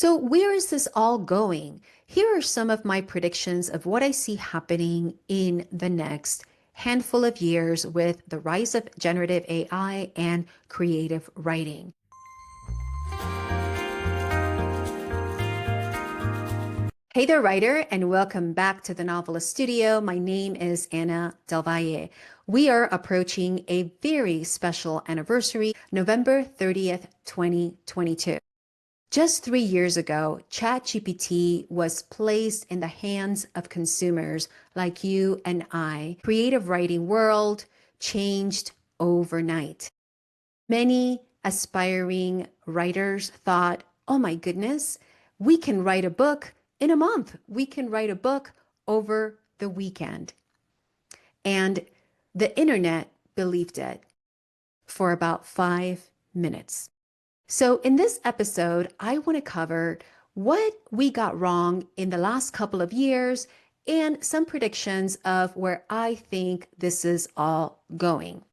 So, where is this all going? Here are some of my predictions of what I see happening in the next handful of years with the rise of generative AI and creative writing. Hey there, writer, and welcome back to the Novelist Studio. My name is Anna Del Valle. We are approaching a very special anniversary, November 30th, 2022. Just 3 years ago, ChatGPT was placed in the hands of consumers like you and I. Creative writing world changed overnight. Many aspiring writers thought, oh my goodness, we can write a book in a month. We can write a book over the weekend. And the internet believed it for about 5 minutes. So, in this episode, I want to cover what we got wrong in the last couple of years and some predictions of where I think this is all going.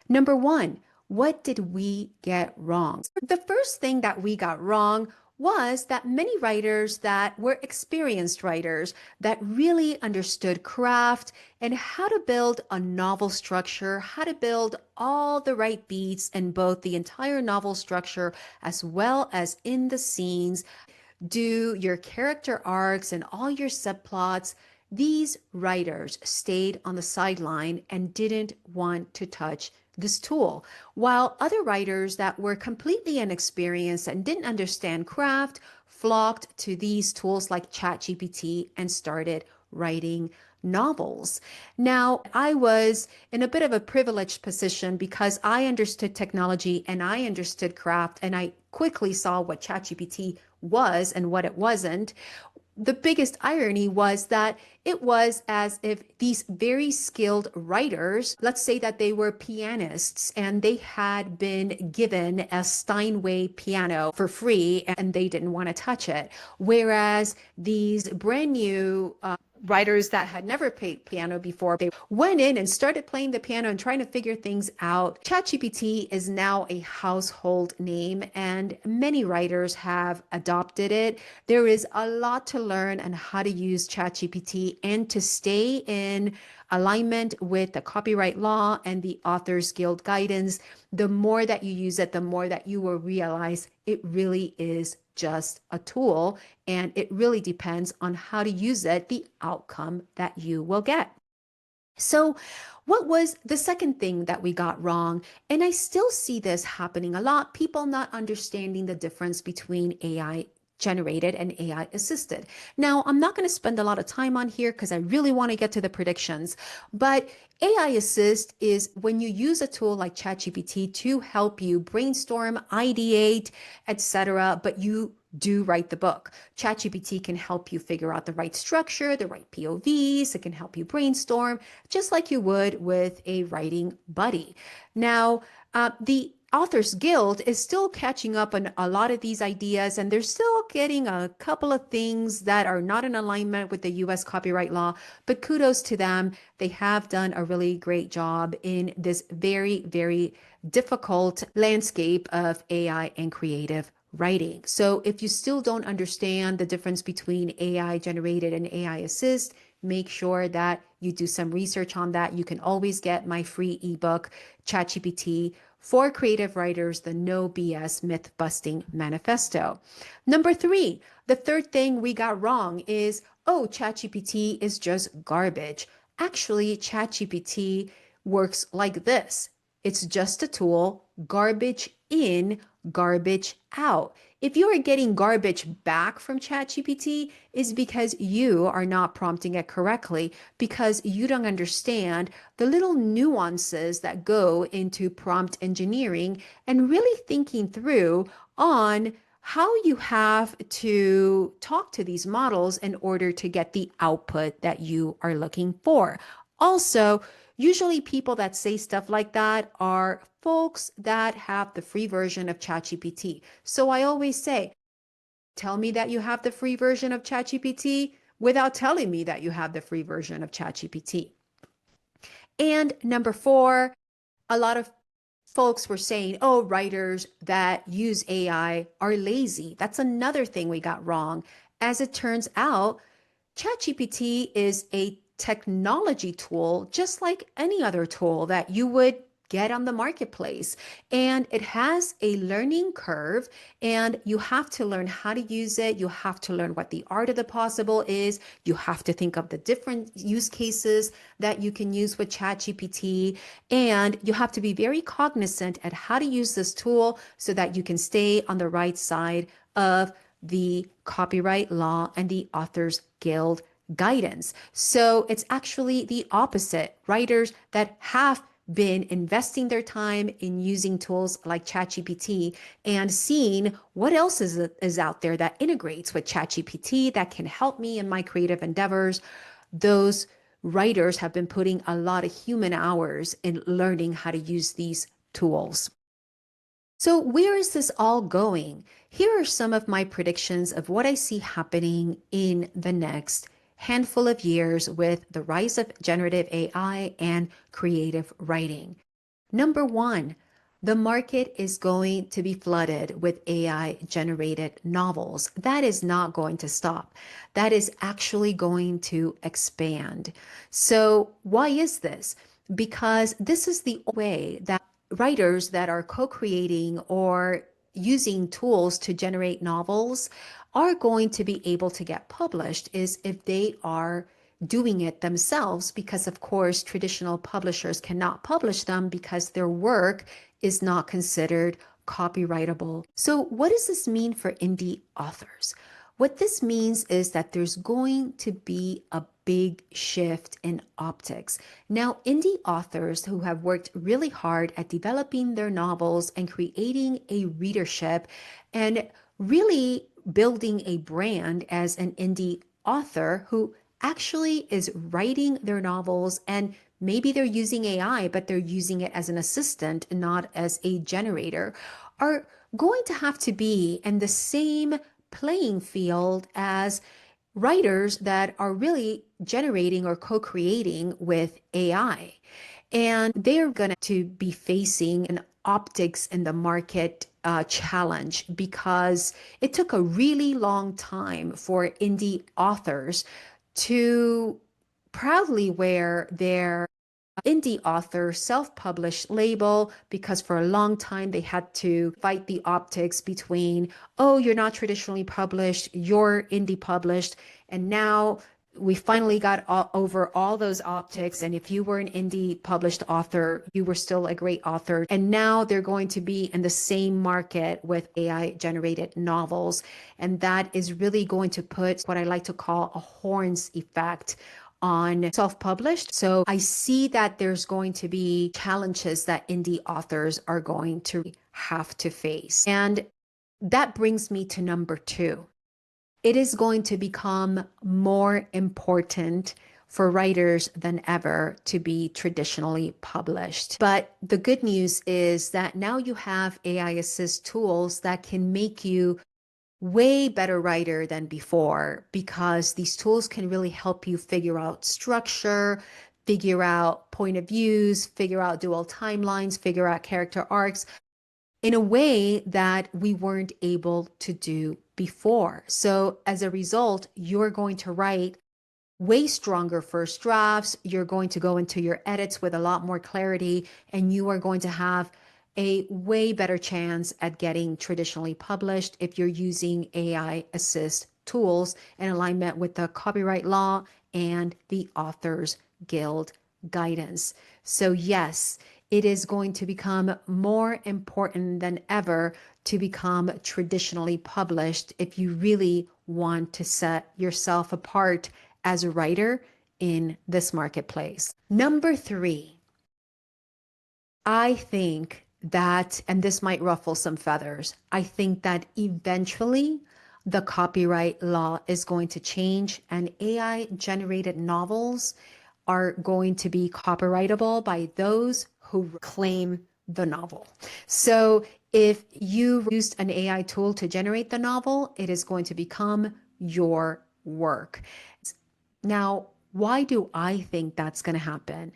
Number one, what did we get wrong? The first thing that we got wrong was that many writers that were experienced writers that really understood craft and how to build a novel structure, how to build all the right beats in both the entire novel structure as well as in the scenes, do your character arcs and all your subplots. These writers stayed on the sideline and didn't want to touch this tool, while other writers that were completely inexperienced and didn't understand craft flocked to these tools like ChatGPT and started writing novels. Now, I was in a bit of a privileged position because I understood technology and I understood craft, and I quickly saw what ChatGPT was and what it wasn't. The biggest irony was that it was as if these very skilled writers, let's say that they were pianists and they had been given a Steinway piano for free and they didn't want to touch it. Whereas these brand new writers that had never played piano before, they went in and started playing the piano and trying to figure things out. ChatGPT is now a household name and many writers have adopted it. There is a lot to learn on how to use ChatGPT and to stay in alignment with the copyright law and the Authors Guild guidance. The more that you use it, the more that you will realize it really is just a tool, and it really depends on how to use it, the outcome that you will get. So, what was the second thing that we got wrong? And I still see this happening a lot, people not understanding the difference between AI generated and AI assisted. Now, I'm not going to spend a lot of time on here because I really want to get to the predictions, but AI assist is when you use a tool like ChatGPT to help you brainstorm, ideate, etc., but you do write the book. ChatGPT can help you figure out the right structure, the right POVs. It can help you brainstorm, just like you would with a writing buddy. Now, the Authors Guild is still catching up on a lot of these ideas, and they're still getting a couple of things that are not in alignment with the US copyright law, but kudos to them. They have done a really great job in this very, very difficult landscape of AI and creative writing. So if you still don't understand the difference between AI generated and AI assist, make sure that you do some research on that. You can always get my free ebook, ChatGPT for Creative Writers, the No BS Myth Busting Manifesto. Number three, the third thing we got wrong is, oh, ChatGPT is just garbage. Actually, ChatGPT works like this. It's just a tool, garbage in, garbage out. If you are getting garbage back from ChatGPT, it's because you are not prompting it correctly, because you don't understand the little nuances that go into prompt engineering and really thinking through on how you have to talk to these models in order to get the output that you are looking for. Also, usually people that say stuff like that are folks that have the free version of ChatGPT. So I always say, tell me that you have the free version of ChatGPT without telling me that you have the free version of ChatGPT. And number four, a lot of folks were saying, oh, writers that use AI are lazy. That's another thing we got wrong. As it turns out, ChatGPT is a technology tool, just like any other tool that you would get on the marketplace. And it has a learning curve, and you have to learn how to use it. You have to learn what the art of the possible is. You have to think of the different use cases that you can use with ChatGPT. And you have to be very cognizant at how to use this tool so that you can stay on the right side of the copyright law and the Authors Guild guidance. So it's actually the opposite. Writers that have been investing their time in using tools like ChatGPT and seeing what else is out there that integrates with ChatGPT that can help me in my creative endeavors. Those writers have been putting a lot of human hours in learning how to use these tools. So, where is this all going? Here are some of my predictions of what I see happening in the next handful of years with the rise of generative AI and creative writing. Number one, the market is going to be flooded with AI generated novels. That is not going to stop. That is actually going to expand. So, why is this? Because this is the way that writers that are co-creating or using tools to generate novels are going to be able to get published is if they are doing it themselves, because of course traditional publishers cannot publish them because their work is not considered copyrightable. So what does this mean for indie authors? What this means is that there's going to be a big shift in optics. Now, indie authors who have worked really hard at developing their novels and creating a readership and really building a brand as an indie author who actually is writing their novels, and maybe they're using AI, but they're using it as an assistant, not as a generator, are going to have to be in the same playing field as writers that are really generating or co-creating with AI. And they're going to be facing an optics in the market challenge because it took a really long time for indie authors to proudly wear their indie author self-published label, because for a long time they had to fight the optics between, oh, you're not traditionally published, you're indie published. And now we finally got over all those optics. And if you were an indie published author, you were still a great author. And now they're going to be in the same market with AI generated novels. And that is really going to put what I like to call a horns effect on self-published. So I see that there's going to be challenges that indie authors are going to have to face. And that brings me to number two. It is going to become more important for writers than ever to be traditionally published. But the good news is that now you have AI assist tools that can make you way better writer than before, because these tools can really help you figure out structure, figure out point of views, figure out dual timelines, figure out character arcs in a way that we weren't able to do before. So as a result, you're going to write way stronger first drafts. You're going to go into your edits with a lot more clarity, and you are going to have a way better chance at getting traditionally published if you're using AI assist tools in alignment with the copyright law and the Authors Guild guidance. So yes, it is going to become more important than ever to become traditionally published if you really want to set yourself apart as a writer in this marketplace. Number three, I think that, and this might ruffle some feathers, I think that eventually the copyright law is going to change and AI generated novels are going to be copyrightable by those who claim the novel. So if you used an AI tool to generate the novel, it is going to become your work. Now, why do I think that's going to happen?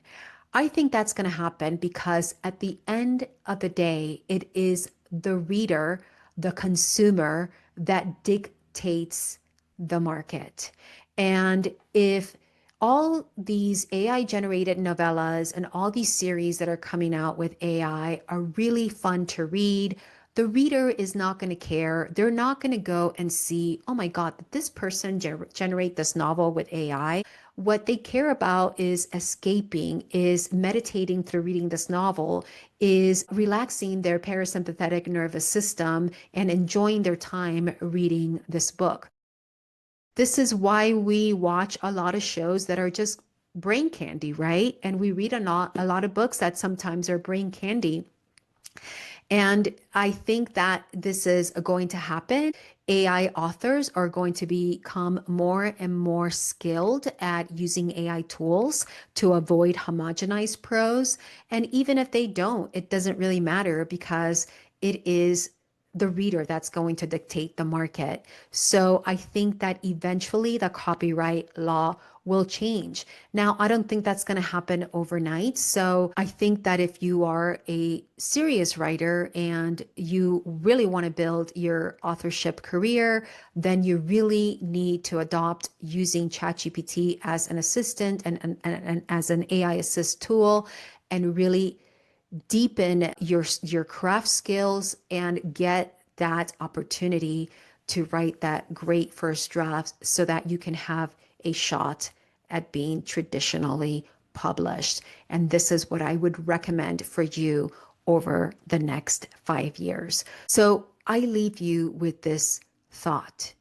I think that's going to happen because at the end of the day, it is the reader, the consumer that dictates the market. And if all these AI generated novellas and all these series that are coming out with AI are really fun to read, the reader is not going to care. They're not going to go and see, oh my God, did this person generate this novel with AI? What they care about is escaping, is meditating through reading this novel, is relaxing their parasympathetic nervous system and enjoying their time reading this book. This is why we watch a lot of shows that are just brain candy, right? And we read a lot of books that sometimes are brain candy. And I think that this is going to happen. AI authors are going to become more and more skilled at using AI tools to avoid homogenized prose. And even if they don't, it doesn't really matter because it is the reader that's going to dictate the market. So I think that eventually the copyright law will change. Now, I don't think that's going to happen overnight. So I think that if you are a serious writer and you really want to build your authorship career, then you really need to adopt using ChatGPT as an assistant and as an AI assist tool and really deepen your craft skills and get that opportunity to write that great first draft so that you can have a shot at being traditionally published. And this is what I would recommend for you over the next 5 years. So I leave you with this thought.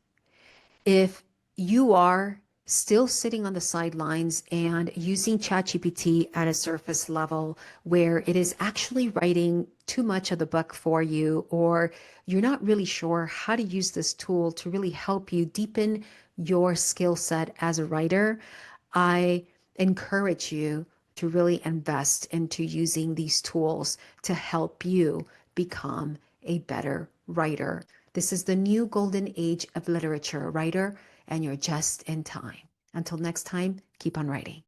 If you are still sitting on the sidelines and using ChatGPT at a surface level where it is actually writing too much of the book for you, or you're not really sure how to use this tool to really help you deepen your skill set as a writer, I encourage you to really invest into using these tools to help you become a better writer. This is the new golden age of literature, writer, and you're just in time. Until next time, keep on writing.